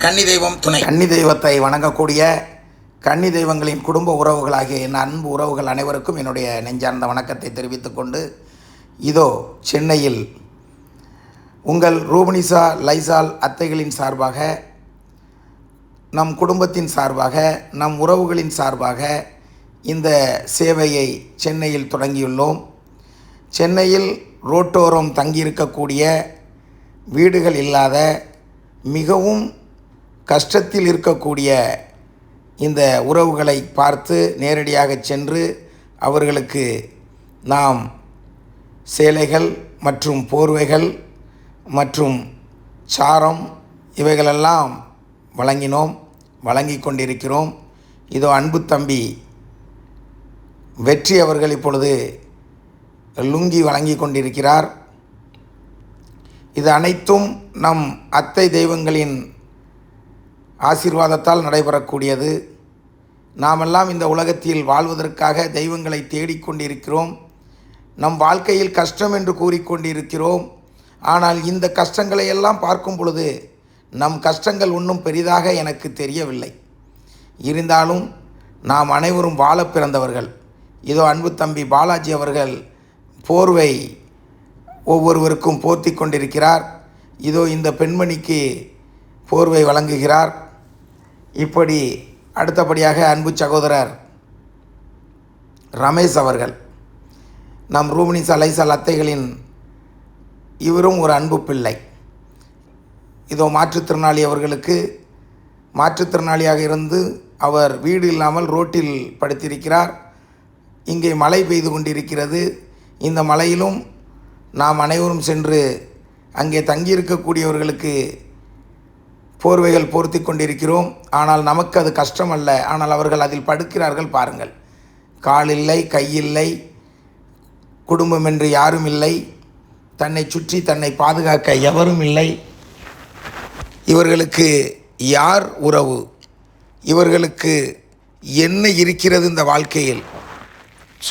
கன்னி தெய்வம் துணை. கன்னி தெய்வத்தை வணங்கக்கூடிய கன்னி தெய்வங்களின் குடும்ப உறவுகளாகிய என் அன்பு உறவுகள் அனைவருக்கும் என்னுடைய நெஞ்சார்ந்த வணக்கத்தை தெரிவித்துக் கொண்டு, இதோ சென்னையில் உங்கள் ரூபனிசா லைசால் அத்தைகளின் சார்பாக, நம் குடும்பத்தின் சார்பாக, நம் உறவுகளின் சார்பாக இந்த சேவையை சென்னையில் தொடங்கியுள்ளோம். சென்னையில் ரோட்டோரம் தங்கியிருக்கக்கூடிய, வீடுகள் இல்லாத, மிகவும் கஷ்டத்தில் இருக்கக்கூடிய இந்த உறவுகளை பார்த்து நேரடியாக சென்று அவர்களுக்கு நாம் சேலைகள் மற்றும் போர்வைகள் மற்றும் சாரம் இவைகளெல்லாம் வழங்கி கொண்டிருக்கிறோம். இதோ அன்பு தம்பி வெற்றி அவர்கள் இப்பொழுது லுங்கி வழங்கி கொண்டிருக்கிறார். இது அனைத்தும் நம் அத்தை தெய்வங்களின் ஆசீர்வாதத்தால் நடைபெறக்கூடியது. நாமெல்லாம் இந்த உலகத்தில் வாழ்வதற்காக தெய்வங்களை தேடிக்கொண்டிருக்கிறோம். நம் வாழ்க்கையில் கஷ்டம் என்று கூறிக்கொண்டிருக்கிறோம். ஆனால் இந்த கஷ்டங்களை எல்லாம் பார்க்கும் பொழுது நம் கஷ்டங்கள் ஒன்றும் பெரிதாக எனக்கு தெரியவில்லை. இருந்தாலும் நாம் அனைவரும் வாழ பிறந்தவர்கள். இதோ அன்பு தம்பி பாலாஜி அவர்கள் போர்வை ஒவ்வொருவருக்கும் போர்த்தி கொண்டிருக்கிறார். இதோ இந்த பெண்மணிக்கு போர்வை வழங்குகிறார். இப்படி அடுத்தபடியாக அன்பு சகோதரர் ரமேஷ் அவர்கள், நம் ரூபனிசா லைசால் அத்தைகளின் இவரும் ஒரு அன்பு பிள்ளை. இதோ மாற்றுத்திறனாளி அவர்களுக்கு, மாற்றுத்திறனாளியாக இருந்து அவர் வீடு இல்லாமல் ரோட்டில் படுத்திருக்கிறார். இங்கே மழை பெய்து கொண்டிருக்கிறது. இந்த மழையிலும் நாம் அனைவரும் சென்று அங்கே தங்கியிருக்கக்கூடியவர்களுக்கு போர்வைகள் போர்த்தி கொண்டிருக்கிறோம். ஆனால் நமக்கு அது கஷ்டம் அல்ல. ஆனால் அவர்கள் அதில் படுக்கிறார்கள். பாருங்கள், கால் இல்லை, கையில்லை, குடும்பம் என்று யாரும் இல்லை, தன்னை சுற்றி தன்னை பாதுகாக்க எவரும் இல்லை. இவர்களுக்கு யார் உறவு? இவர்களுக்கு என்ன இருக்கிறது இந்த வாழ்க்கையில்?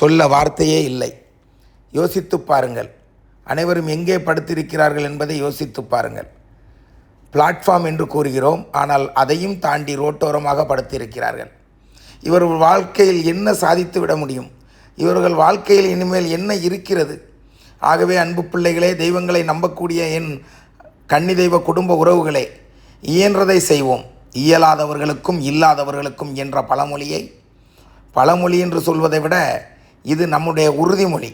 சொல்ல வார்த்தையே இல்லை. யோசித்து பாருங்கள். அனைவரும் எங்கே படுத்திருக்கிறார்கள் என்பதை யோசித்து பாருங்கள். பிளாட்ஃபார்ம் என்று கூறுகிறோம், ஆனால் அதையும் தாண்டி ரோட்டோரமாக படுத்திருக்கிறார்கள். இவர்கள் வாழ்க்கையில் என்ன சாதித்து விட முடியும்? இவர்கள் வாழ்க்கையில் இனிமேல் என்ன இருக்கிறது? ஆகவே அன்பு பிள்ளைகளே, தெய்வங்களை நம்பக்கூடிய என் கன்னி தெய்வ குடும்ப உறவுகளே, இயன்றதை செய்வோம். இயலாதவர்களுக்கும் இல்லாதவர்களுக்கும் என்ற பழமொழி என்று சொல்வதை விட இது நம்முடைய உறுதிமொழி.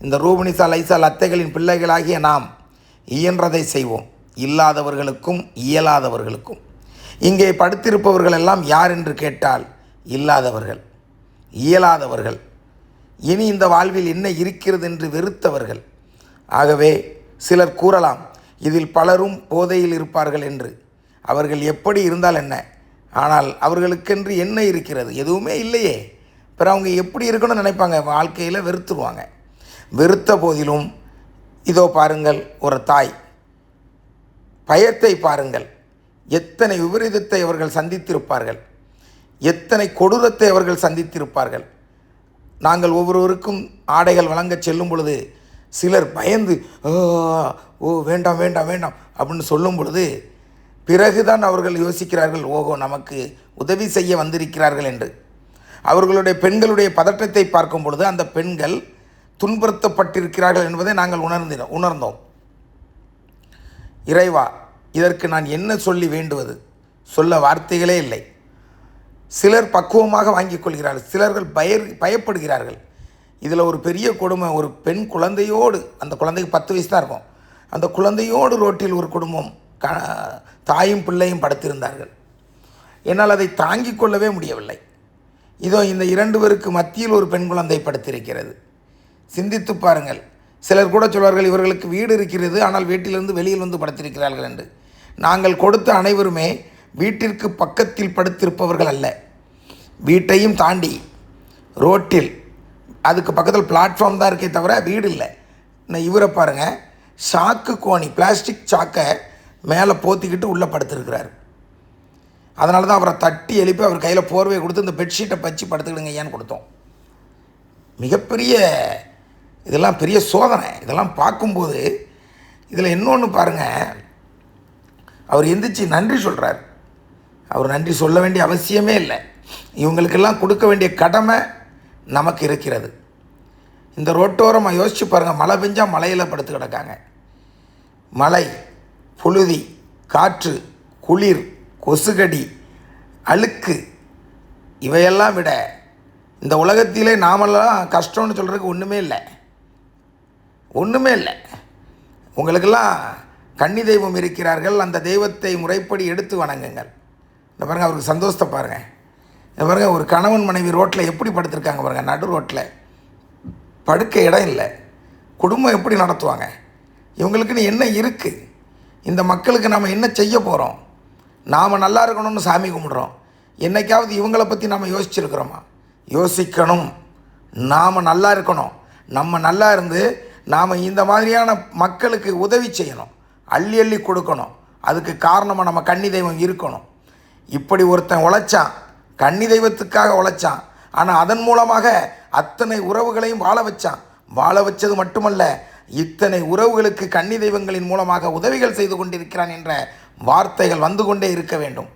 இந்த ரூபனிசா லைசால் அத்தைகளின் பிள்ளைகளாகிய நாம் இயன்றதை செய்வோம். இல்லாதவர்களுக்கும் இயலாதவர்களுக்கும். இங்கே படுத்திருப்பவர்கள் எல்லாம் யார் என்று கேட்டால் இல்லாதவர்கள், இயலாதவர்கள், இனி இந்த வாழ்வில் என்ன இருக்கிறது என்று வெறுத்தவர்கள். ஆகவே சிலர் கூறலாம், இதில் பலரும் போதையில் இருப்பார்கள் என்று. அவர்கள் எப்படி இருந்தால் என்ன? ஆனால் அவர்களுக்கென்று என்ன இருக்கிறது? எதுவுமே இல்லையே. பிறகு அவங்க எப்படி இருக்கணும்னு நினைப்பாங்க? வாழ்க்கையில் வெறுத்துருவாங்க. வெறுத்த போதிலும் இதோ பாருங்கள், ஒரு தாய் பயத்தை பாருங்கள். எத்தனை விபரீதத்தை அவர்கள் சந்தித்திருப்பார்கள், எத்தனை கொடூரத்தை அவர்கள் சந்தித்திருப்பார்கள். நாங்கள் ஒவ்வொருவருக்கும் ஆடைகள் வழங்க செல்லும் பொழுது சிலர் பயந்து வேண்டாம் வேண்டாம் வேண்டாம் அப்படின்னு சொல்லும் பொழுது பிறகுதான் அவர்கள் யோசிக்கிறார்கள், ஓஹோ நமக்கு உதவி செய்ய வந்திருக்கிறார்கள் என்று. அவர்களுடைய பெண்களுடைய பதட்டத்தை பார்க்கும் பொழுது அந்த பெண்கள் துன்புறுத்தப்பட்டிருக்கிறார்கள் என்பதை நாங்கள் உணர்ந்தோம். இறைவா, இதற்கு நான் என்ன சொல்லி வேண்டுவது? சொல்ல வார்த்தைகளே இல்லை. சிலர் பக்குவமாக வாங்கிக் கொள்கிறார்கள், சிலர்கள் பயப்படுகிறார்கள். இதில் ஒரு பெரிய கொடுமை, ஒரு பெண் குழந்தையோடு, அந்த குழந்தைக்கு 10 வயசு தான் இருக்கும், அந்த குழந்தையோடு ரோட்டில் ஒரு குடும்பம் தாயும் பிள்ளையும் படுத்திருந்தார்கள். என்னால் அதை தாங்கிக் கொள்ளவே முடியவில்லை. இதோ இந்த 2 பேருக்கு மத்தியில் ஒரு பெண் குழந்தை படுத்திருக்கிறது. சிந்தித்து பாருங்கள். சிலர் கூட சொல்வார்கள், இவர்களுக்கு வீடு இருக்கிறது, ஆனால் வீட்டிலிருந்து வெளியில் வந்து படுத்திருக்கிறார்கள் என்று. நாங்கள் கொடுத்த அனைவருமே வீட்டிற்கு பக்கத்தில் படுத்திருப்பவர்கள் அல்ல. வீட்டையும் தாண்டி ரோட்டில், அதுக்கு பக்கத்தில் பிளாட்ஃபார்ம் தான் இருக்கே தவிர வீடு இல்லை. நான் இவரை பாருங்கள், சாக்கு கோணி, பிளாஸ்டிக் சாக்கை மேலே போத்திக்கிட்டு உள்ளே படுத்திருக்கிறார். அதனால தான் அவரை தட்டி எழுப்பி அவர் கையில் போர்வை கொடுத்து இந்த பெட்ஷீட்டை பற்றி படுத்துக்கிடுங்க ஏன்னு கொடுத்தோம். மிகப்பெரிய இதெல்லாம் பெரிய சோதனை. இதெல்லாம் பார்க்கும்போது இதில் இன்னொன்று பாருங்கள், அவர் எந்திரிச்சு நன்றி சொல்கிறார். அவர் நன்றி சொல்ல வேண்டிய அவசியமே இல்லை. இவங்களுக்கெல்லாம் கொடுக்க வேண்டிய கடமை நமக்கு இருக்கிறது. இந்த ரோட்டோரமாக யோசிச்சு பாருங்கள், மழை பெஞ்சால் மலையில் படுத்து கிடக்காங்க. மழை, புழுதி, காற்று, குளிர், கொசுகடி, அழுக்கு, இவையெல்லாம் விட இந்த உலகத்திலே நாமெல்லாம் கஷ்டம்னு சொல்கிறதுக்கு ஒன்றுமே இல்லை. உங்களுக்கெல்லாம் கன்னி தெய்வம் இருக்கிறார்கள். அந்த தெய்வத்தை முறைப்படி எடுத்து வணங்குங்கள். இந்த பாருங்கள், அவருக்கு சந்தோஷத்தை பாருங்கள். இந்த பாருங்கள், ஒரு கணவன் மனைவி ரோட்டில் எப்படி படுத்திருக்காங்க பாருங்கள். நடு ரோட்டில் படுக்க இடம் இல்லை. குடும்பம் எப்படி நடத்துவாங்க? இவங்களுக்குன்னு என்ன இருக்குது? இந்த மக்களுக்கு நாம் என்ன செய்ய போகிறோம்? நாம் நல்லா இருக்கணும்னு சாமி கும்பிட்றோம். என்றைக்காவது இவங்களை பற்றி நாம் யோசிச்சுருக்கிறோமா? யோசிக்கணும். நாம் நல்லா இருக்கணும். நம்ம நல்லா இருந்து நாம் இந்த மாதிரியான மக்களுக்கு உதவி செய்யணும், அள்ளி அள்ளி கொடுக்கணும். அதுக்கு காரணமாக நம்ம கன்னி தெய்வம் இருக்கணும். இப்படி ஒருத்தன் உழைச்சான், கன்னி தெய்வத்துக்காக உழைச்சான். ஆனால் அதன் மூலமாக அத்தனை உறவுகளையும் வாழ வச்சான். வாழ வச்சது மட்டுமல்ல, இத்தனை உறவுகளுக்கு கன்னி தெய்வங்களின் மூலமாக உதவிகள் செய்து கொண்டிருக்கிறான் என்ற வார்த்தைகள் வந்து கொண்டே இருக்க வேண்டும்.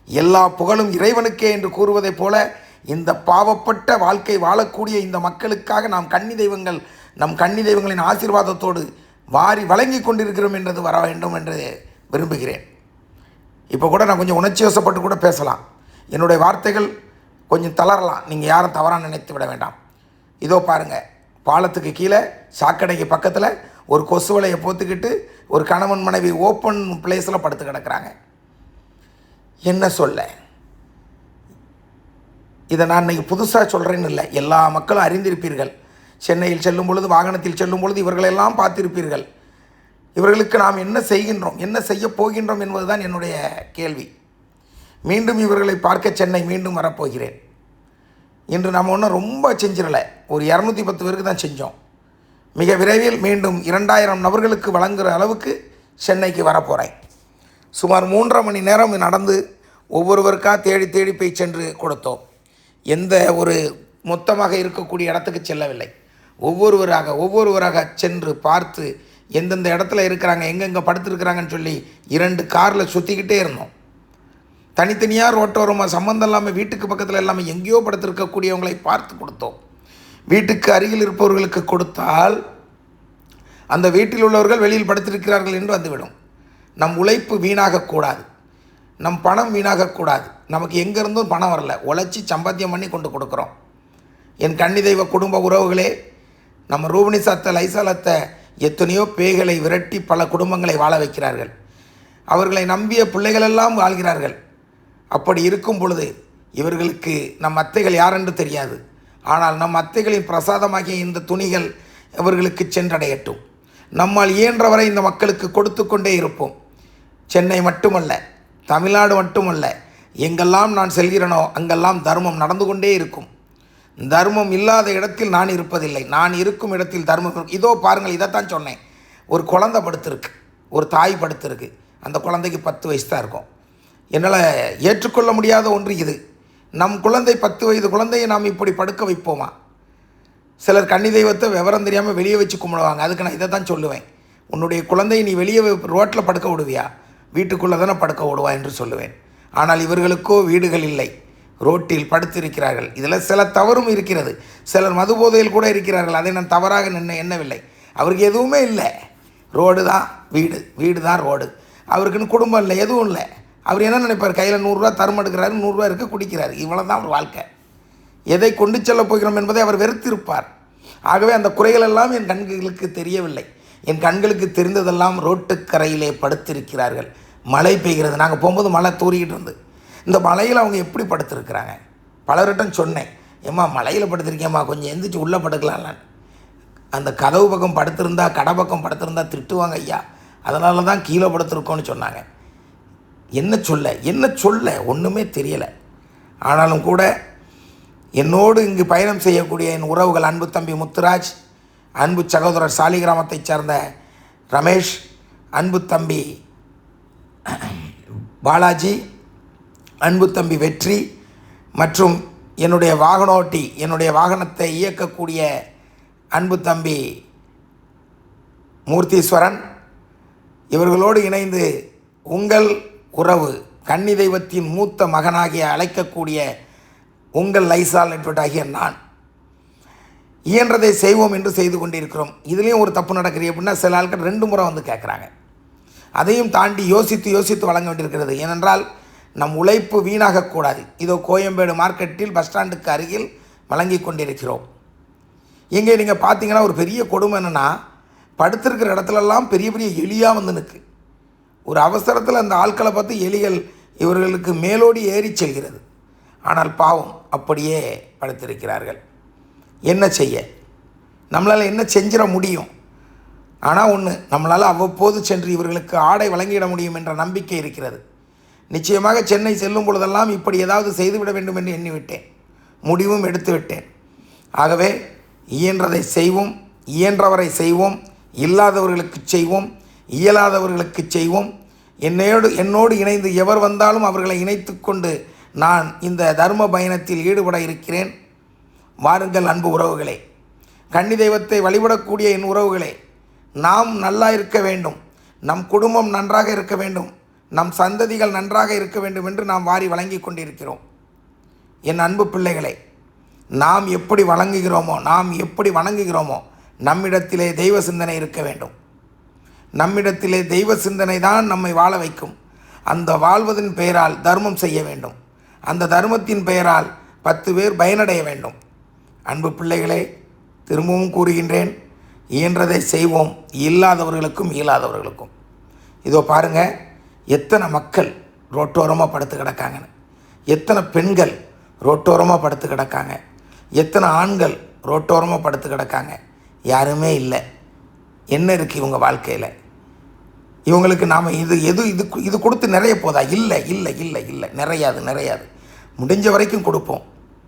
எல்லா புகழும் இறைவனுக்கே என்று கூறுவதைப் போல இந்த பாவப்பட்ட வாழ்க்கை வாழக்கூடிய இந்த மக்களுக்காக நாம் நம் கன்னி தெய்வங்களின் ஆசீர்வாதத்தோடு வாரி வழங்கி கொண்டிருக்கிறோம் என்றது வர வேண்டும் என்று விரும்புகிறேன். இப்போ கூட நான் கொஞ்சம் உணர்ச்சி வசப்பட்டு கூட பேசலாம். என்னுடைய வார்த்தைகள் கொஞ்சம் தளரலாம். நீங்கள் யாரும் தவறாக நினைத்து விட வேண்டாம். இதோ பாருங்கள், பாலத்துக்கு கீழே சாக்கடைக்கு பக்கத்தில் ஒரு கொசு வலையை போத்துக்கிட்டு ஒரு கணவன் மனைவி ஓப்பன் பிளேஸில் படுத்து கிடக்கிறாங்க. என்ன சொல்ல? இதை நான் இன்றைக்கி புதுசாக சொல்கிறேன்னு இல்லை, எல்லா மக்களும் அறிந்திருப்பீர்கள். சென்னையில் செல்லும் பொழுது, வாகனத்தில் செல்லும் பொழுது இவர்களெல்லாம் பார்த்திருப்பீர்கள். இவர்களுக்கு நாம் என்ன செய்கின்றோம், என்ன செய்ய போகின்றோம் என்பதுதான் என்னுடைய கேள்வி. மீண்டும் இவர்களை பார்க்க சென்னை மீண்டும் வரப்போகிறேன். இன்று நம்ம ஒன்றும் ரொம்ப செஞ்சிடலை, ஒரு 210 பேருக்கு தான் செஞ்சோம். மிக விரைவில் மீண்டும் 2000 நபர்களுக்கு வழங்குகிற அளவுக்கு சென்னைக்கு வரப்போகிறேன். சுமார் 3.5 மணி நேரம் நடந்து ஒவ்வொருவருக்காக தேடி தேடி போய் சென்று கொடுத்தோம். எந்த ஒரு மொத்தமாக இருக்கக்கூடிய இடத்துக்கு செல்லவில்லை. ஒவ்வொருவராக சென்று பார்த்து எந்தெந்த இடத்துல இருக்கிறாங்க, எங்கெங்கே படுத்துருக்குறாங்கன்னு சொல்லி 2 காரில் சுற்றிக்கிட்டே இருந்தோம். தனித்தனியாக ரோட்டோரமாக சம்மந்தம் இல்லாமல் வீட்டுக்கு பக்கத்தில் எல்லாமே எங்கேயோ படுத்திருக்கக்கூடியவங்களை பார்த்து கொடுத்தோம். வீட்டுக்கு அருகில் இருப்பவர்களுக்கு கொடுத்தால் அந்த வீட்டில் உள்ளவர்கள் வெளியில் படுத்திருக்கிறார்கள் என்று வந்துவிடும். நம் உழைப்பு வீணாகக்கூடாது, நம் பணம் வீணாகக்கூடாது. நமக்கு எங்கேருந்தும் பணம் வரல, உழைச்சி சம்பாத்தியம் பண்ணி கொண்டு கொடுக்குறோம். என் கன்னி தெய்வ குடும்ப உறவுகளே, நம்ம ரூபனிசாத்தை லைசாலத்தை எத்தனையோ பேய்களை விரட்டி பல குடும்பங்களை வாழ வைக்கிறார்கள். அவர்களை நம்பிய பிள்ளைகளெல்லாம் வாழ்கிறார்கள். அப்படி இருக்கும் பொழுது இவர்களுக்கு நம் அத்தைகள் யாரென்று தெரியாது. ஆனால் நம் அத்தைகளின் பிரசாதமாகிய இந்த துணிகள் இவர்களுக்கு சென்றடையட்டும். நம்மால் இயன்றவரை இந்த மக்களுக்கு கொடுத்து கொண்டே இருப்போம். சென்னை மட்டுமல்ல, தமிழ்நாடு மட்டுமல்ல, எங்கெல்லாம் நான் செல்கிறேனோ அங்கெல்லாம் தர்மம் நடந்து கொண்டே இருக்கும். தர்மம் இல்லாத இடத்தில் நான் இருப்பதில்லை. நான் இருக்கும் இடத்தில் தர்மம் இருக்கும். இதோ பாருங்கள், இதைத்தான் சொன்னேன். ஒரு குழந்தை படுத்திருக்கு, ஒரு தாய் படுத்திருக்கு. அந்த குழந்தைக்கு 10 வயசு தான் இருக்கும். என்னால் ஏற்றுக்கொள்ள முடியாத ஒன்று இது. நம் குழந்தை 10 வயது குழந்தையை நாம் இப்படி படுக்க வைப்போமா? சிலர் கன்னி தெய்வத்தை விவரம் தெரியாமல் வெளியே வச்சு கும்பிடுவாங்க. அதுக்கு நான் இதை தான் சொல்லுவேன். உன்னுடைய குழந்தையை நீ வெளியே ரோட்டில் படுக்க விடுவியா? வீட்டுக்குள்ளே தானே படுக்க விடுவா என்று சொல்லுவேன். ஆனால் இவர்களுக்கோ வீடுகள் இல்லை, ரோட்டில் படுத்திருக்கிறார்கள். இதில் சில தவறும் இருக்கிறது. சிலர் மது போதையில் கூட இருக்கிறார்கள். அதை நான் தவறாக எண்ணவில்லை. அவருக்கு எதுவுமே இல்லை. ரோடு தான் வீடு, வீடு தான் ரோடு. அவருக்குன்னு குடும்பம் இல்லை, எதுவும் இல்லை. அவர் என்ன நினைப்பார்? கையில் 100 ரூபா தரம் எடுக்கிறாரு, 100 ரூபா இருக்குது, குடிக்கிறார். இவ்வளோ தான் அவர் வாழ்க்கை. எதை கொண்டு செல்ல போகிறோம் என்பதை அவர் வெறுத்திருப்பார். ஆகவே அந்த குறைகள் எல்லாம் என் கண்களுக்கு தெரியவில்லை. என் கண்களுக்கு தெரிந்ததெல்லாம் ரோட்டுக்கரையிலே படுத்திருக்கிறார்கள். மழை பெய்கிறது. நாங்கள் போகும்போது மழை தூரிக்கிட்டு இருந்து, இந்த மலையில் அவங்க எப்படி படுத்திருக்கிறாங்க? பலர்கிட்டம் சொன்னேன், ஏம்மா மலையில் படுத்திருக்கேம்மா, கொஞ்சம் எந்திரிச்சு உள்ளே படுக்கலாம்லான்னு. அந்த கதவு பக்கம் படுத்திருந்தா, கடை பக்கம் படுத்திருந்தா திட்டுவாங்க ஐயா, அதனால தான் கீழே படுத்திருக்கோன்னு சொன்னாங்க. என்ன சொல்ல ஒன்றுமே தெரியலை. ஆனாலும் கூட என்னோடு இங்கு பயணம் செய்யக்கூடிய என் உறவுகள், அன்பு தம்பி முத்துராஜ், அன்பு சகோதரர் சாலிகிராமத்தைச் சேர்ந்த ரமேஷ், அன்பு தம்பி பாலாஜி, அன்பு தம்பி வெற்றி மற்றும் என்னுடைய வாகனோட்டி, என்னுடைய வாகனத்தை இயக்கக்கூடிய அன்பு தம்பி மூர்த்தீஸ்வரன், இவர்களோடு இணைந்து உங்கள் உறவு கன்னி தெய்வத்தின் மூத்த மகனாகிய அழைக்கக்கூடிய உங்கள் லைசால் நெட்வொர்க் ஆகிய நான் இயன்றதை செய்வோம் என்று செய்து கொண்டிருக்கிறோம். இதுலேயும் ஒரு தப்பு நடக்குது அப்படின்னா சில ஆட்கள் 2 முறை வந்து கேட்குறாங்க. அதையும் தாண்டி யோசித்து வழங்க வேண்டியிருக்கிறது. ஏனென்றால் நம் உழைப்பு வீணாகக்கூடாது. இதோ கோயம்பேடு மார்க்கெட்டில் பஸ் ஸ்டாண்டுக்கு அருகில் வழங்கி கொண்டிருக்கிறோம். இங்கே நீங்கள் பார்த்தீங்கன்னா ஒரு பெரிய கொடுமை என்னென்னா, படுத்திருக்கிற இடத்துலலாம் பெரிய பெரிய எலியாக வந்து நிற்கு. ஒரு அவசரத்தில் அந்த ஆட்களை பார்த்து எலிகள் இவர்களுக்கு மேலோடி ஏறி செல்கிறது. ஆனால் பாவம் அப்படியே படுத்திருக்கிறார்கள். என்ன செய்ய, நம்மளால் என்ன செஞ்சிட முடியும்? ஆனால் ஒன்று, நம்மளால் அவ்வப்போது சென்று இவர்களுக்கு ஆடை வழங்கிட முடியும் என்ற நம்பிக்கை இருக்கிறது. நிச்சயமாக சென்னை செல்லும் பொழுதெல்லாம் இப்படி ஏதாவது செய்துவிட வேண்டும் என்று எண்ணிவிட்டேன். முடிவும் எடுத்து விட்டேன். ஆகவே இயன்றதை செய்வோம், இயன்றவரை செய்வோம், இல்லாதவர்களுக்கு செய்வோம், இயலாதவர்களுக்கு செய்வோம். என்னோடு இணைந்து எவர் வந்தாலும் அவர்களை இணைத்து கொண்டு நான் இந்த தர்ம பயணத்தில் ஈடுபட இருக்கிறேன். வாருங்கள் அன்பு உறவுகளே, கன்னி தெய்வத்தை வழிபடக்கூடிய என் உறவுகளே, நாம் நல்லா இருக்க வேண்டும், நம் குடும்பம் நன்றாக இருக்க வேண்டும், நம் சந்ததிகள் நன்றாக இருக்க வேண்டும் என்று நாம் வாரி வழங்கி கொண்டிருக்கிறோம். என் அன்பு பிள்ளைகளே, நாம் எப்படி வணங்குகிறோமோ நம்மிடத்திலே தெய்வ சிந்தனை இருக்க வேண்டும். நம்மிடத்திலே தெய்வ சிந்தனை தான் நம்மை வாழ வைக்கும். அந்த வாழ்வதின் பெயரால் தர்மம் செய்ய வேண்டும். அந்த தர்மத்தின் பெயரால் 10 பேர் பயனடைய வேண்டும். அன்பு பிள்ளைகளே, திரும்பவும் கூறுகின்றேன், இயன்றதை செய்வோம், இல்லாதவர்களுக்கும் இயலாதவர்களுக்கும். இதோ பாருங்கள், எத்தனை மக்கள் ரோட்டோரமாக படுத்து கிடக்காங்கன்னு, எத்தனை பெண்கள் ரோட்டோரமாக படுத்து கிடக்காங்க, எத்தனை ஆண்கள் ரோட்டோரமாக படுத்து கிடக்காங்க. யாருமே இல்லை. என்ன இருக்குது இவங்க வாழ்க்கையில்? இவங்களுக்கு நாம் இது கொடுத்து நிறைய போதா? இல்லை இல்லை இல்லை இல்லை, நிறையாது. முடிஞ்ச வரைக்கும் கொடுப்போம்,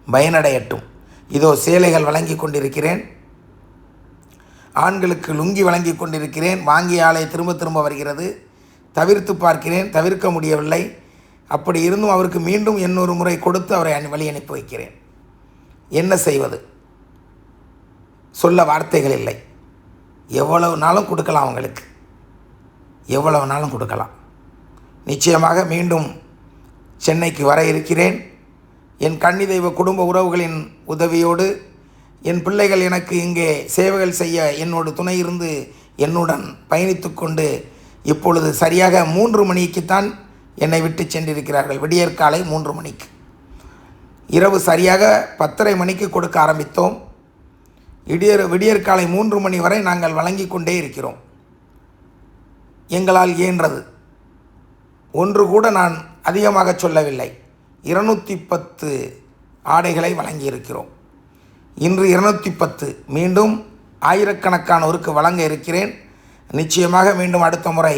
பயனடையட்டும். இதோ சேலைகள் வழங்கி கொண்டிருக்கிறேன், ஆண்களுக்கு லுங்கி வழங்கி கொண்டிருக்கிறேன். வாங்கிய ஆலை திரும்ப வருகிறது. தவிர்த்து பார்க்கிறேன், தவிர்க்க முடியவில்லை. அப்படி இருந்தும் அவருக்கு மீண்டும் இன்னொரு முறை கொடுத்து அவரை வழி அனுப்பி வைக்கிறேன். என்ன செய்வது? சொல்ல வார்த்தைகள் இல்லை. எவ்வளவு நாளும் கொடுக்கலாம், அவங்களுக்கு எவ்வளவு நாளும் கொடுக்கலாம். நிச்சயமாக மீண்டும் சென்னைக்கு வர இருக்கிறேன். என் கன்னி தெய்வ குடும்ப உறவுகளின் உதவியோடு என் பிள்ளைகள் எனக்கு இங்கே சேவைகள் செய்ய என்னோடு துணை இருந்து என்னுடன் பயணித்து கொண்டு இப்பொழுது சரியாக 3 மணிக்குத்தான் என்னை விட்டு சென்றிருக்கிறார்கள். விடியற்காலை 3 மணிக்கு. இரவு சரியாக 10:30 மணிக்கு கொடுக்க ஆரம்பித்தோம். விடியற்காலை 3 மணி வரை நாங்கள் வழங்கி கொண்டே இருக்கிறோம். எங்களால் இயன்றது ஒன்று கூட நான் அதிகமாக சொல்லவில்லை. 210 ஆடைகளை வழங்கியிருக்கிறோம். இன்று 210, மீண்டும் ஆயிரக்கணக்கானோருக்கு வழங்க இருக்கிறேன். நிச்சயமாக மீண்டும் அடுத்த முறை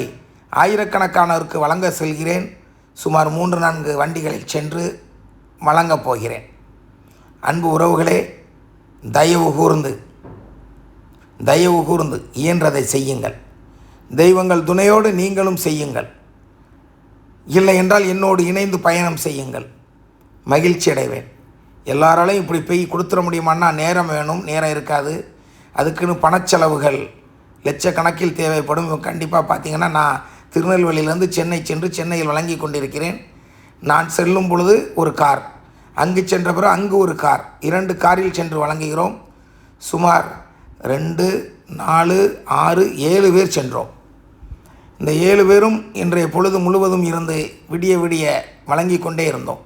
ஆயிரக்கணக்கானோருக்கு வழங்க செல்கிறேன். சுமார் 3-4 வண்டிகளில் சென்று வழங்கப் போகிறேன். அன்பு உறவுகளே, தயவு கூர்ந்து இயன்றதை செய்யுங்கள். தெய்வங்கள் துணையோடு நீங்களும் செய்யுங்கள். இல்லை என்றால் என்னோடு இணைந்து பயணம் செய்யுங்கள். மகிழ்ச்சி அடைவேன். எல்லாராலையும் இப்படி போய் கொடுத்துட முடியுமான்னா நேரம் வேணும், நேரம் இருக்காது. அதுக்குன்னு பணச்செலவுகள் லட்சக்கணக்கில் தேவைப்படும். கண்டிப்பாக பார்த்திங்கன்னா, நான் திருநெல்வேலியிலேருந்து சென்னை சென்று சென்னையில் வழங்கி கொண்டிருக்கிறேன். நான் செல்லும் பொழுது ஒரு கார், அங்கு சென்ற பிறகு அங்கு ஒரு கார், 2 காரில் சென்று வழங்குகிறோம். சுமார் 2, 4, 6, 7 பேர் சென்றோம். இந்த 7 பேரும் இன்றைய பொழுது முழுவதும் இருந்து விடிய வழங்கி கொண்டே இருந்தோம்.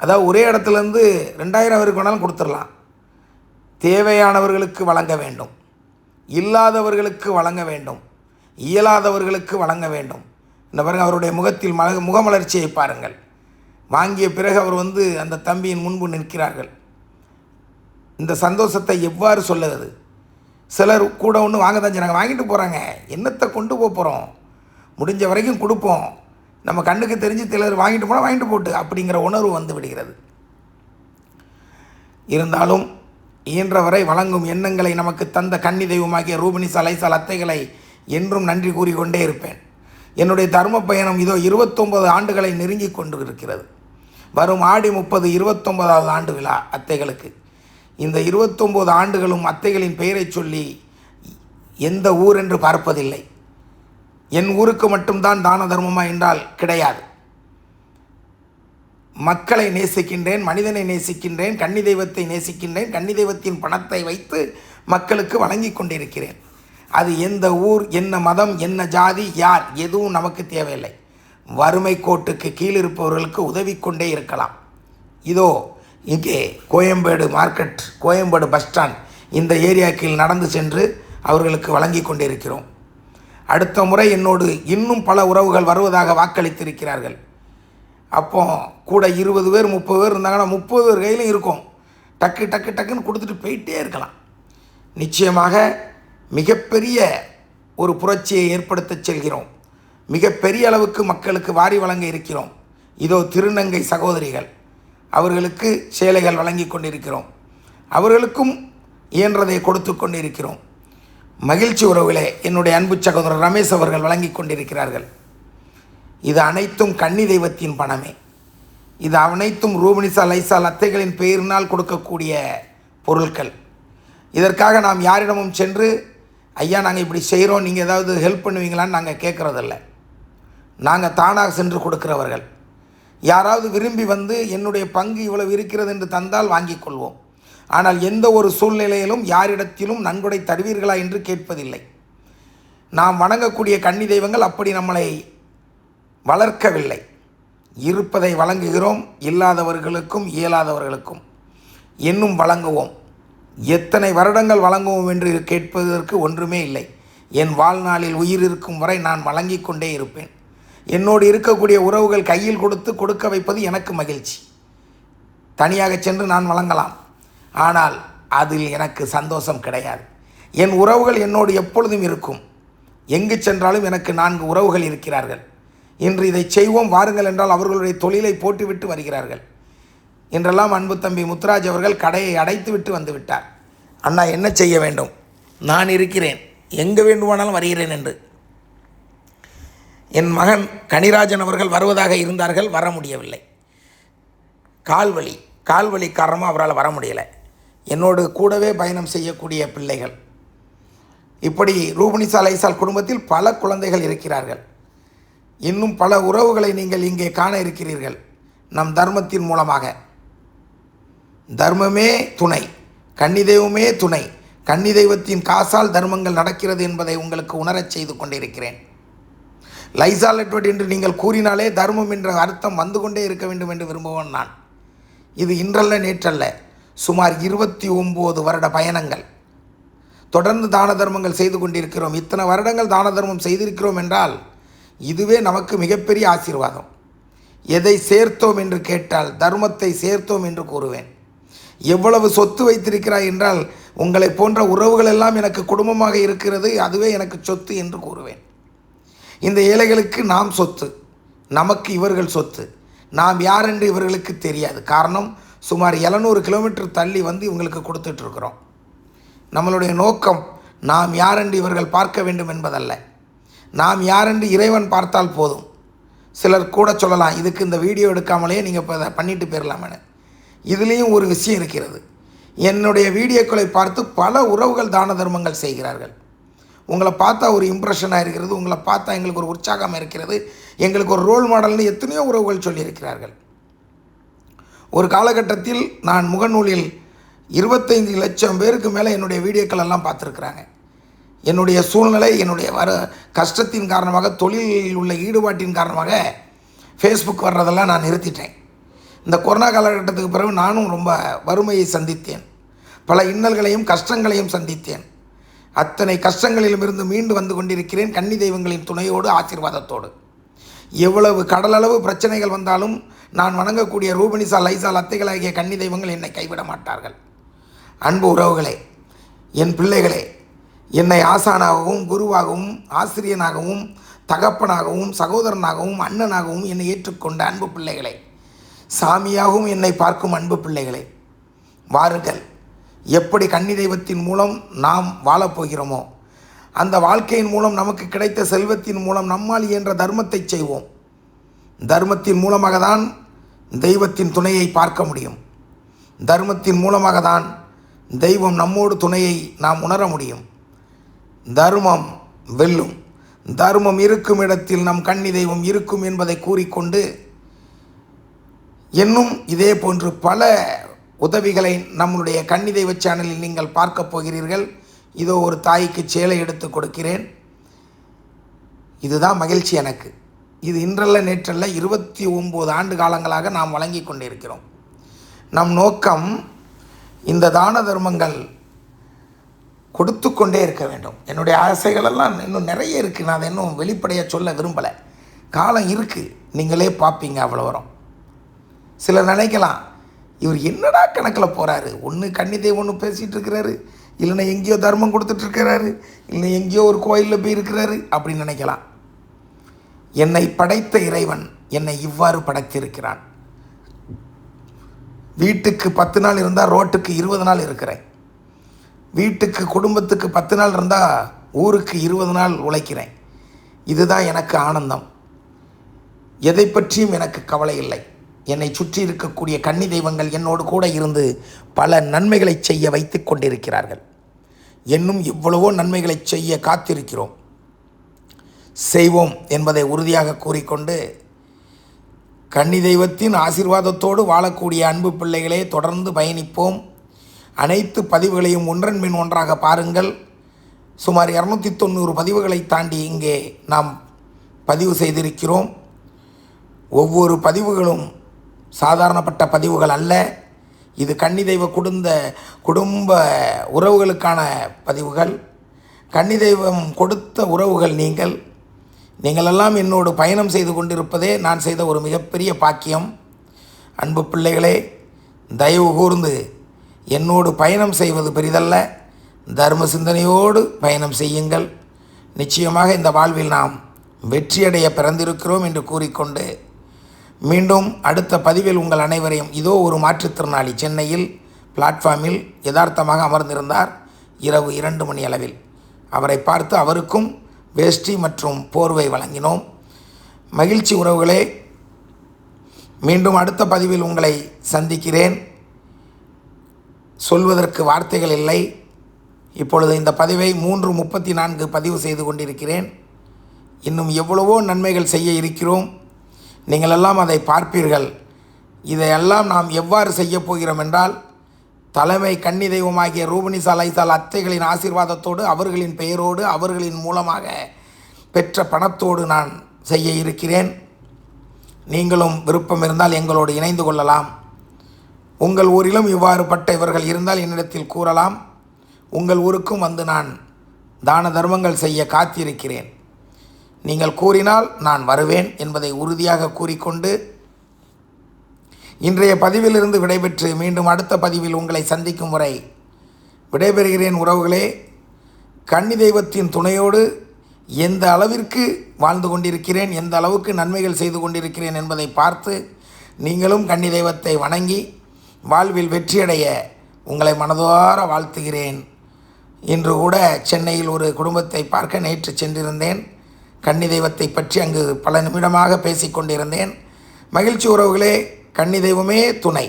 அதாவது ஒரே இடத்துலேருந்து 2000 பேருக்கு வேணாலும் கொடுத்துடலாம். தேவையானவர்களுக்கு வழங்க வேண்டும், இல்லாதவர்களுக்கு வழங்க வேண்டும், இயலாதவர்களுக்கு வழங்க வேண்டும். இந்த பாருங்கள், அவருடைய முகத்தில் முகமலர்ச்சியை பாருங்கள். வாங்கிய பிறகு அவர் அந்த தம்பியின் முன்பு நிற்கிறார்கள். இந்த சந்தோஷத்தை எவ்வாறு சொல்லுவது? சிலர் கூட ஒன்று வாங்க தான் செய்கிறாங்க, வாங்கிட்டு போகிறாங்க. என்னத்தை கொண்டு போகிறோம்? முடிஞ்ச வரைக்கும் கொடுப்போம். நம்ம கண்ணுக்கு தெரிஞ்சு சிலர் வாங்கிட்டு போனால் வாங்கிட்டு போட்டு அப்படிங்கிற உணர்வு வந்து விடுகிறது. இருந்தாலும் இயன்றவரை வழங்கும் எண்ணங்களை நமக்கு தந்த கன்னி தெய்வமாகிய ரூபினி சலைசால் அத்தைகளை என்றும் நன்றி கூறிக்கொண்டே இருப்பேன். என்னுடைய தர்ம பயணம் இதோ 29 ஆண்டுகளை நெருங்கி கொண்டு இருக்கிறது. வரும் ஆடி 30 29வது ஆண்டு விழா அத்தைகளுக்கு. இந்த 29 ஆண்டுகளும் அத்தைகளின் பெயரை சொல்லி எந்த ஊர் என்று பார்ப்பதில்லை. என் ஊருக்கு மட்டும்தான் தான தர்மமா என்றால் கிடையாது. மக்களை நேசிக்கின்றேன், மனிதனை நேசிக்கின்றேன், கன்னி தெய்வத்தை நேசிக்கின்றேன். கன்னி தெய்வத்தின் பணத்தை வைத்து மக்களுக்கு வழங்கி கொண்டிருக்கிறேன். அது எந்த ஊர், என்ன மதம், என்ன ஜாதி, யார், எதுவும் நமக்கு தேவையில்லை. வறுமை கோட்டுக்கு கீழ் இருப்பவர்களுக்கு உதவி கொண்டே இருக்கலாம். இதோ இங்கே Koyambedu market, Koyambedu bus stand, இந்த ஏரியாக்கில் நடந்து சென்று அவர்களுக்கு வழங்கி கொண்டிருக்கிறோம். அடுத்த முறை என்னோடு இன்னும் பல உறவுகள் வருவதாக வாக்களித்திருக்கிறார்கள். அப்போ கூட 20 பேர் 30 பேர் இருந்தாங்கன்னா 30 பேர் கையிலும் இருக்கும். டக்கு டக்கு டக்குன்னு கொடுத்துட்டு போயிட்டே இருக்கலாம். நிச்சயமாக மிகப்பெரிய ஒரு புரட்சியை ஏற்படுத்த செல்கிறோம். மிகப்பெரிய அளவுக்கு மக்களுக்கு வாரி வழங்க இருக்கிறோம். இதோ திருநங்கை சகோதரிகள், அவர்களுக்கு சேலைகள் வழங்கி கொண்டிருக்கிறோம். அவர்களுக்கும் இயன்றதை கொடுத்து கொண்டிருக்கிறோம். மகிழ்ச்சி உறவுகளே, என்னுடைய அன்பு சகோதரர் ரமேஷ் அவர்கள் வழங்கி கொண்டிருக்கிறார்கள். இது அனைத்தும் கன்னி தெய்வத்தின் பணமே. இது அனைத்தும் ரூபனிசா லைசால் அத்தைகளின் பெயரினால் கொடுக்கக்கூடிய பொருட்கள். இதற்காக நாம் யாரிடமும் சென்று ஐயா நாங்கள் இப்படி செய்கிறோம், நீங்கள் ஏதாவது ஹெல்ப் பண்ணுவீங்களான்னு நாங்கள் கேட்குறதில்ல. நாங்கள் தானாக சென்று கொடுக்கிறவர்கள். யாராவது விரும்பி வந்து என்னுடைய பங்கு இவ்வளவு இருக்கிறது என்று தந்தால் வாங்கிக் கொள்வோம். ஆனால் எந்த ஒரு சூழ்நிலையிலும் யாரிடத்திலும் நன்கொடை தருவீர்களா என்று கேட்பதில்லை. நாம் வணங்கக்கூடிய கன்னி தெய்வங்கள் அப்படி நம்மளை வளர்க்கவில்லை. இருப்பதை வழங்குகிறோம், இல்லாதவர்களுக்கும் இயலாதவர்களுக்கும் இன்னும் வழங்குவோம். எத்தனை வருடங்கள் வழங்குவோம் என்று கேட்பதற்கு ஒன்றுமே இல்லை. என் வாழ்நாளில் உயிர் இருக்கும் வரை நான் வழங்கி கொண்டே இருப்பேன். என்னோடு இருக்கக்கூடிய உறவுகள் கையில் கொடுக்க வைப்பது எனக்கு மகிழ்ச்சி. தனியாக சென்று நான் வழங்கலாம், ஆனால் அதில் எனக்கு சந்தோஷம் கிடையாது. என் உறவுகள் என்னோடு எப்பொழுதும் இருக்கும். எங்கு சென்றாலும் எனக்கு 4 உறவுகள் இருக்கிறார்கள். இன்று இதை செய்வோம் வாருங்கள் என்றால் அவர்களுடைய தொழிலை போட்டுவிட்டு வருகிறார்கள். இன்றெல்லாம் அன்பு தம்பி முத்துராஜ் அவர்கள் கடையை அடைத்து விட்டு வந்து விட்டார். அண்ணா என்ன செய்ய வேண்டும், நான் இருக்கிறேன், எங்கே வேண்டுமானாலும் வருகிறேன் என்று. என் மகன் கனிராஜன் அவர்கள் வருவதாக இருந்தார்கள், வர முடியவில்லை. கால்வலி காரணமாக அவரால் வர முடியலை. என்னோடு கூடவே பயணம் செய்யக்கூடிய பிள்ளைகள். இப்படி ரூபனிசா லைசால் குடும்பத்தில் பல குழந்தைகள் இருக்கிறார்கள். இன்னும் பல உறவுகளை நீங்கள் இங்கே காண இருக்கிறீர்கள். நம் தர்மத்தின் மூலமாக. தர்மமே துணை, கன்னி தெய்வமே துணை. கன்னி தெய்வத்தின் காசால் தர்மங்கள் நடக்கிறது என்பதை உங்களுக்கு உணரச் செய்து கொண்டிருக்கிறேன். லைசால் நெட்வொர்க் என்று நீங்கள் கூறினாலே தர்மம் என்ற அர்த்தம் வந்து கொண்டே இருக்க வேண்டும் என்று விரும்புவேன் நான். இது இன்றல்ல நேற்றல்ல, சுமார் 29 வருட பயணங்கள். தொடர்ந்து தான தர்மங்கள் செய்து கொண்டிருக்கிறோம். இத்தனை வருடங்கள் தான தர்மம் செய்திருக்கிறோம் என்றால் இதுவே நமக்கு மிகப்பெரிய ஆசீர்வாதம். எதை சேர்த்தோம் என்று கேட்டால் தர்மத்தை சேர்த்தோம் என்று கூறுவேன். எவ்வளவு சொத்து வைத்திருக்கிறாய் என்றால் உங்களை போன்ற உறவுகள் எல்லாம் எனக்கு குடும்பமாக இருக்கிறது, அதுவே எனக்கு சொத்து என்று கூறுவேன். இந்த ஏழைகளுக்கு நாம் சொத்து, நமக்கு இவர்கள் சொத்து. நாம் யார் என்று இவர்களுக்கு தெரியாது. காரணம், சுமார் 700 கிலோமீட்டர் தள்ளி வந்து இவங்களுக்கு கொடுத்துட்ருக்குறோம். நம்மளுடைய நோக்கம் நாம் யாரென்று இவர்கள் பார்க்க வேண்டும் என்பதல்ல. நாம் யாரென்று இறைவன் பார்த்தால் போதும். சிலர் கூட சொல்லலாம், இதுக்கு இந்த வீடியோ எடுக்காமலே நீங்கள் இப்போ பண்ணிட்டு போயிடலாமேன்னு. இதுலேயும் ஒரு விஷயம் இருக்கிறது. என்னுடைய வீடியோக்களை பார்த்து பல உறவுகள் தான தர்மங்கள் செய்கிறார்கள். உங்களை பார்த்தா ஒரு இம்ப்ரெஷனாக இருக்கிறது, உங்களை பார்த்தா எங்களுக்கு ஒரு உற்சாகமாக இருக்கிறது, எங்களுக்கு ஒரு ரோல் மாடல்னு எத்தனையோ உறவுகள் சொல்லியிருக்கிறார்கள். ஒரு காலகட்டத்தில் நான் முகநூலில் 25 லட்சம் பேருக்கு மேலே என்னுடைய வீடியோக்கள் எல்லாம் பார்த்துருக்குறாங்க. என்னுடைய சூழ்நிலை, என்னுடைய கஷ்டத்தின் காரணமாக, தொழிலில் உள்ள ஈடுபாட்டின் காரணமாக ஃபேஸ்புக் வர்றதெல்லாம் நான் நிறுத்திட்டேன். இந்த கொரோனா காலகட்டத்துக்கு பிறகு நானும் ரொம்ப வறுமையை சந்தித்தேன், பல இன்னல்களையும் கஷ்டங்களையும் சந்தித்தேன். அத்தனை கஷ்டங்களிலுமிருந்து மீண்டு வந்து கொண்டிருக்கிறேன், கன்னி தெய்வங்களின் துணையோடு, ஆசீர்வாதத்தோடு. எவ்வளவு கடலளவு பிரச்சனைகள் வந்தாலும் நான் வணங்கக்கூடிய ரூபனிசா லைசால் அத்தைகளாகிய கன்னி தெய்வங்கள் என்னை கைவிட மாட்டார்கள். அன்பு உறவுகளே, என் பிள்ளைகளே, என்னை ஆசானாகவும் குருவாகவும் ஆசிரியனாகவும் தகப்பனாகவும் சகோதரனாகவும் அண்ணனாகவும் என்னை ஏற்றுக்கொண்ட அன்பு பிள்ளைகளே, சாமியாகவும் என்னை பார்க்கும் அன்பு பிள்ளைகளே, வாருங்கள். எப்படி கன்னி தெய்வத்தின் மூலம் நாம் வாழப்போகிறோமோ அந்த வாழ்க்கையின் மூலம் நமக்கு கிடைத்த செல்வத்தின் மூலம் நம்மால் இயன்ற தர்மத்தை செய்வோம். தர்மத்தின் மூலமாக தான் தெய்வத்தின் துணையை பார்க்க முடியும். தர்மத்தின் மூலமாக தான் தெய்வம் நம்மோடு துணையை நாம் உணர முடியும். தர்மம் வெல்லும். தர்மம் இருக்கும் இடத்தில் நம் கன்னி தெய்வம் இருக்கும் என்பதை கூறிக்கொண்டு இன்னும் இதே போன்று பல உதவிகளை நம்முடைய கன்னி தெய்வ சேனலில் நீங்கள் பார்க்க போகிறீர்கள். இதோ ஒரு தாய்க்கு சேலை எடுத்து கொடுக்கிறேன். இதுதான் மகிழ்ச்சி எனக்கு. இது இன்றல்ல நேற்றல்ல 29 ஆண்டு காலங்களாக நாம் வழங்கி கொண்டிருக்கிறோம். நம் நோக்கம் இந்த தான தர்மங்கள் கொடுத்து கொண்டே இருக்க வேண்டும். என்னுடைய ஆசைகளெல்லாம் இன்னும் நிறைய இருக்குது. நான் அதை இன்னும் வெளிப்படையாக சொல்ல விரும்பலை. காலம் இருக்குது, நீங்களே பார்ப்பீங்க. அவ்வளோ வரும். சிலர் நினைக்கலாம், இவர் என்னடா கணக்கில் போகிறாரு, ஒன்று கன்னி தெய்வம் ஒன்று பேசிகிட்டு இருக்கிறாரு, இல்லைன்னா எங்கேயோ தர்மம் கொடுத்துட்ருக்கிறாரு, இல்லை எங்கேயோ ஒரு கோயிலில் போய் இருக்கிறாரு அப்படின்னு நினைக்கலாம். என்னை படைத்த இறைவன் என்னை இவ்வாறு படைத்திருக்கிறான். வீட்டுக்கு 10 நாள் இருந்தால் ரோட்டுக்கு 20 நாள் இருக்கிறேன். வீட்டுக்கு குடும்பத்துக்கு 10 நாள் இருந்தால் ஊருக்கு 20 நாள் உழைக்கிறேன். இதுதான் எனக்கு ஆனந்தம். எதை பற்றியும் எனக்கு கவலை இல்லை. என்னை சுற்றி இருக்கக்கூடிய கன்னி தெய்வங்கள் என்னோடு கூட இருந்து பல நன்மைகளை செய்ய வைத்து கொண்டிருக்கிறார்கள். இன்னும் எவ்வளவோ நன்மைகளை செய்ய காத்திருக்கிறோம். செய்வோம் என்பதை உறுதியாக கூறிக்கொண்டு, கன்னி தெய்வத்தின் ஆசீர்வாதத்தோடு வாழக்கூடிய அன்பு பிள்ளைகளே, தொடர்ந்து பயணிப்போம். அனைத்து பதிவுகளையும் ஒன்றன் பின் ஒன்றாக பாருங்கள். சுமார் 290 பதிவுகளை தாண்டி இங்கே நாம் பதிவு செய்திருக்கிறோம். ஒவ்வொரு பதிவுகளும் சாதாரணப்பட்ட பதிவுகள் அல்ல. இது கன்னி தெய்வ குடும்ப உறவுகளுக்கான பதிவுகள். கன்னி தெய்வம் கொடுத்த உறவுகள் நீங்களெல்லாம் என்னோடு பயணம் செய்து கொண்டிருப்பதே நான் செய்த ஒரு மிகப்பெரிய பாக்கியம். அன்பு பிள்ளைகளே, தயவு கூர்ந்து என்னோடு பயணம் செய்வது பெரிதல்ல, தர்ம சிந்தனையோடு பயணம் செய்யுங்கள். நிச்சயமாக இந்த வாழ்வில் நாம் வெற்றியடைய பிறந்திருக்கிறோம் என்று கூறிக்கொண்டு, மீண்டும் அடுத்த பதிவில் உங்கள் அனைவரையும், இதோ ஒரு மாற்றுத்திறனாளி சென்னையில் பிளாட்ஃபார்மில் யதார்த்தமாக அமர்ந்திருந்தார். இரவு 2 மணி அளவில் அவரை பார்த்து அவருக்கும் வேஷ்டி மற்றும் போர்வை வழங்கினோம். மகிழ்ச்சி உறவுகளே, மீண்டும் அடுத்த பதிவில் உங்களை சந்திக்கிறேன். சொல்வதற்கு வார்த்தைகள் இல்லை. இப்பொழுது இந்த பதிவை 3:34 பதிவு செய்து கொண்டிருக்கிறேன். இன்னும் எவ்வளவோ நன்மைகள் செய்ய இருக்கிறோம். நீங்களெல்லாம் அதை பார்ப்பீர்கள். இதையெல்லாம் நாம் எவ்வாறு செய்ய போகிறோம் என்றால், தலைமை கன்னி தெய்வமாகிய ரூபனிசால் ஐசால் அத்தைகளின் ஆசீர்வாதத்தோடு, அவர்களின் பெயரோடு, அவர்களின் மூலமாக பெற்ற பணத்தோடு நான் செய்ய இருக்கிறேன். நீங்களும் விருப்பம் இருந்தால் எங்களோடு இணைந்து கொள்ளலாம். உங்கள் ஊரிலும் இவ்வாறு பட்ட இவர்கள் இருந்தால் என்னிடத்தில் கூறலாம். உங்கள் ஊருக்கும் வந்து நான் தான தர்மங்கள் செய்ய காத்திருக்கிறேன். நீங்கள் கூறினால் நான் வருவேன் என்பதை உறுதியாக கூறிக்கொண்டு, இன்றைய பதிவிலிருந்து விடைபெற்று மீண்டும் அடுத்த பதிவில் உங்களை சந்திக்கும் வரை விடைபெறுகிறேன். உறவுகளே, கன்னி தெய்வத்தின் துணையோடு எந்த அளவிற்கு வாழ்ந்து கொண்டிருக்கிறேன், எந்த அளவுக்கு நன்மைகள் செய்து கொண்டிருக்கிறேன் என்பதை பார்த்து நீங்களும் கன்னி தெய்வத்தை வணங்கி வாழ்வில் வெற்றியடைய உங்களை மனதார வாழ்த்துகிறேன். இன்று கூட சென்னையில் ஒரு குடும்பத்தை பார்க்க நேற்று சென்றிருந்தேன். கன்னி தெய்வத்தை பற்றி அங்கு பல நிமிடமாக பேசிக்கொண்டிருந்தேன். மகிழ்ச்சி உறவுகளே, கன்னி தெய்வமே துணை.